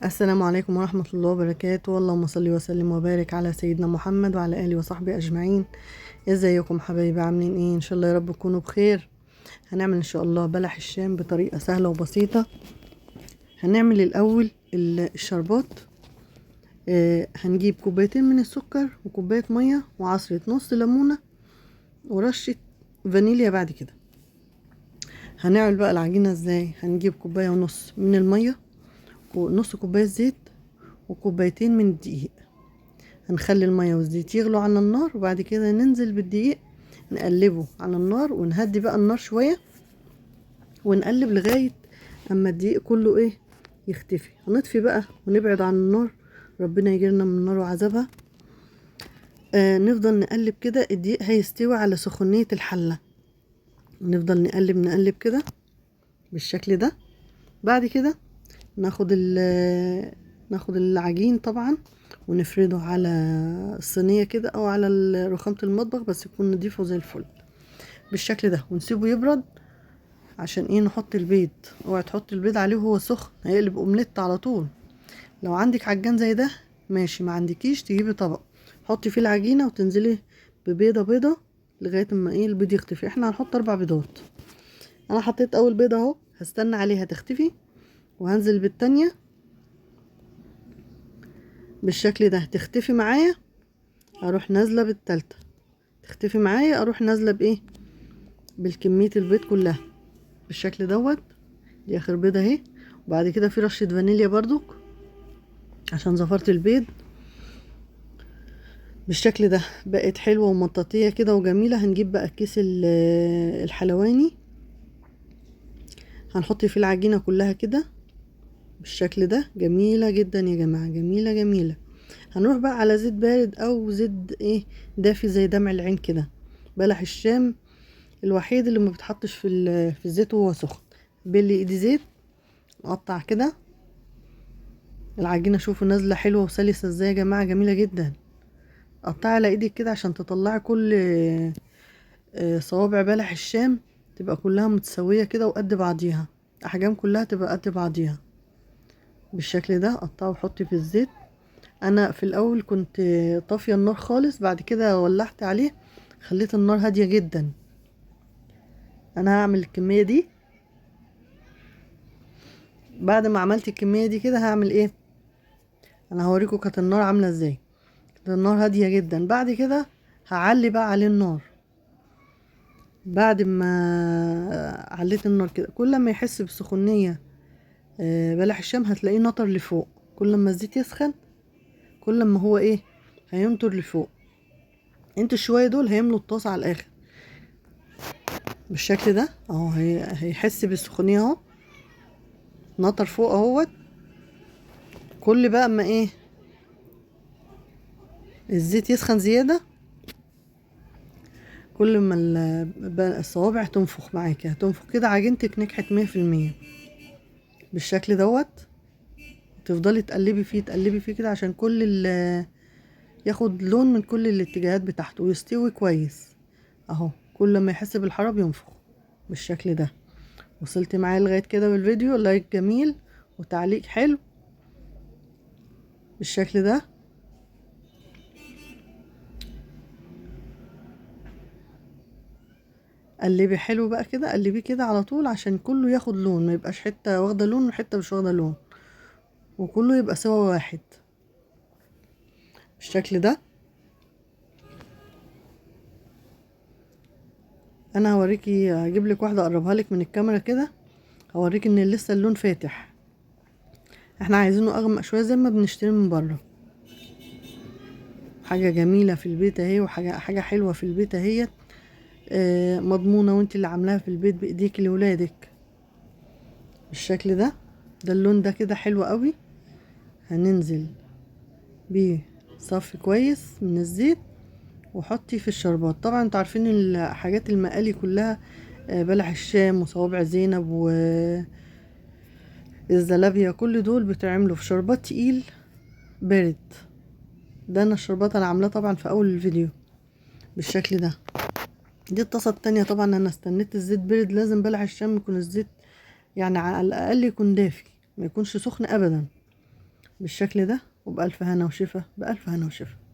السلام عليكم ورحمة الله وبركاته. اللهم صل وسلم وبارك على سيدنا محمد وعلى آله وصحبه أجمعين. ازيكم حبايبي؟ عاملين ايه؟ ان شاء الله يا رب تكونوا بخير. هنعمل ان شاء الله بلح الشام بطريقة سهلة وبسيطة. هنعمل الأول الشربات. هنجيب كوبايتين من السكر وكوباية مية وعصرة نص ليمونة ورشة فانيليا. بعد كده هنعمل بقى العجينة ازاي. هنجيب كوباية ونص من المية ونص كوباية زيت وكوبايتين من الدقيق. هنخلي المية والزيت يغلوا على النار وبعد كده ننزل بالدقيق نقلبه على النار ونهدي بقى النار شوية ونقلب لغاية اما الدقيق كله يختفي. هنطفي بقى ونبعد عن النار، ربنا يجيرنا من النار وعذابها. نفضل نقلب كده، الدقيق هيستوي على سخونية الحلة. نفضل نقلب نقلب كده بالشكل ده. بعد كده ناخد العجين طبعا ونفرده على الصينية كده او على رخامة المطبخ، بس يكون نضيفه زي الفل بالشكل ده، ونسيبه يبرد. عشان نحط البيض. اوعي تحط البيض عليه وهو سخن، هيقلب اومليت على طول. لو عندك عجان زي ده ماشي، ما عندكيش تجيبي طبق حطي فيه العجينة وتنزلي ببيضة بيضة لغاية اما البيض يختفي. احنا هنحط 4 بيضات. انا حطيت اول بيضة اهو، هستنى عليها تختفي وهنزل بالتانية بالشكل ده. تختفي معايا اروح نازلة بالتالتة، تختفي معايا اروح نازلة بالكمية البيض كلها بالشكل دوت. دي اخر بيضة اهي. وبعد كده في رشة فانيليا برضو عشان زفرت البيض بالشكل ده. بقت حلوة ومطاطية كده وجميلة. هنجيب بقى الكيس الحلواني، هنحط فيه العجينة كلها كده بالشكل ده. جميلة جدا يا جماعة، جميلة جميلة. هنروح بقى على زيت بارد او زيت دافي زي دمع العين كده. بلح الشام الوحيد اللي ما بتحطش في الزيت وهو سخن. بلي ايدي زيت، نقطع كده العجينة. شوفوا نازلة حلوة وسلسة ازاي يا جماعة، جميلة جدا. قطعي على ايدك كده عشان تطلعي كل صوابع بلح الشام تبقى كلها متساوية كده وقد بعضيها، احجام كلها تبقى قد بعضيها بالشكل ده. قطعه وحطي في الزيت. انا في الاول كنت طافية النار خالص، بعد كده ولعت عليه خليت النار هادية جدا. انا هعمل الكمية دي. بعد ما عملت الكمية دي كده هعمل انا هوريكم كانت النار عاملة ازاي. كانت النار هادية جدا. بعد كده هعلي بقى عليه النار. بعد ما عليت النار كده كل ما يحس بسخونية بلح الشام هتلاقيه نطر لفوق. كل ما الزيت يسخن كل ما هو هينطر لفوق. انتوا الشوية دول هيملوا الطاسة على الاخر بالشكل ده اهو. هيحس بالسخونية اهو، نطر فوق اهوت. كل بقى اما الزيت يسخن زيادة كل ما الصوابع تنفخ معاكي، هتنفخ كده عجينتك نجحت 100% بالشكل دوت. تفضلي تقلبي فيه تقلبي فيه كده عشان ياخد لون من كل الاتجاهات بتاعته ويستوي كويس اهو. كل ما يحس بالحرارة بينفخ بالشكل ده. وصلت معايا لغاية كده بالفيديو؟ لايك جميل وتعليق حلو بالشكل ده. قلبي حلو بقى كده، قلبيه كده على طول عشان كله ياخد لون، ما يبقاش حتة واخدة لون وحتة مش واخدة لون، وكله يبقى سوا واحد بالشكل ده. انا هوريكي، هجيب لك واحدة اقربها لك من الكاميرا كده، هوريكي ان لسه اللون فاتح. احنا عايزينه اغمق شوية زي ما بنشتري من بره. حاجة جميلة في البيت اهي، وحاجة حلوة في البيت اهي. مضمونة وانت اللي عاملاها في البيت بايديك لولادك بالشكل ده. ده اللون ده كده حلو قوي. هننزل بيه صف كويس من الزيت وحطي في الشربات. طبعا انتوا عارفين الحاجات المقالي كلها بلح الشام وصوابع زينب والزلابية كل دول بتعملوا في شربات تقيل بارد. ده انا الشربات انا عاملاه طبعا في اول الفيديو بالشكل ده. دي الطاسة التانية. طبعا انا استنيت الزيت برد. لازم بلح الشام يكون الزيت يعني على الاقل يكون دافي، ما يكونش سخن ابدا بالشكل ده، وبألف هنا وشفا، بألف هنا وشفا.